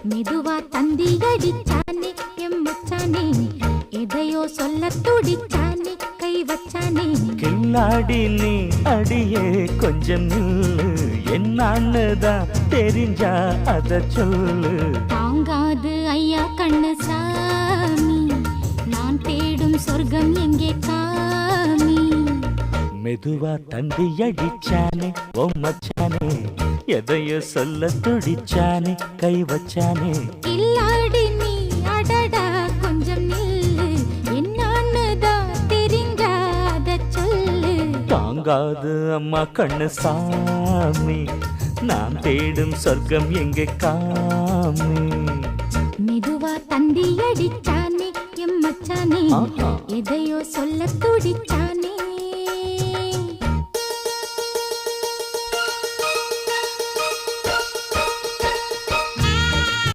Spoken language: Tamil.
மெதுவா தந்தி அடிச்சானே எம் மச்சானே எதையோ சொல்ல துடிச்சானே கை வச்சானே கில்லாடி நீ அடியே கொஞ்சம் நில்லு என்னான்னுதான் தெரிஞ்சா அத சொல்லு தாங்காது ஐயா கண்ணு சாமி நான் தேடும் சொர்க்கம் எங்கே காமி மெதுவா தந்தி அடிச்சானே ஓ மச்சானே எதையோ சொல்ல துடிச்சானே கை வச்சானே கில்லாடி நீ அடடா கொஞ்சம் நில்லு என்னான்னுதான் தெரிஞ்சாத சொல்லு தாங்காது அம்மா கண்ணு சாமி நான் தேடும் சொர்க்கம் எங்கே காமி மெதுவா தந்தி அடிச்சானே எம் மச்சானே எதையோ சொல்ல துடிச்சானே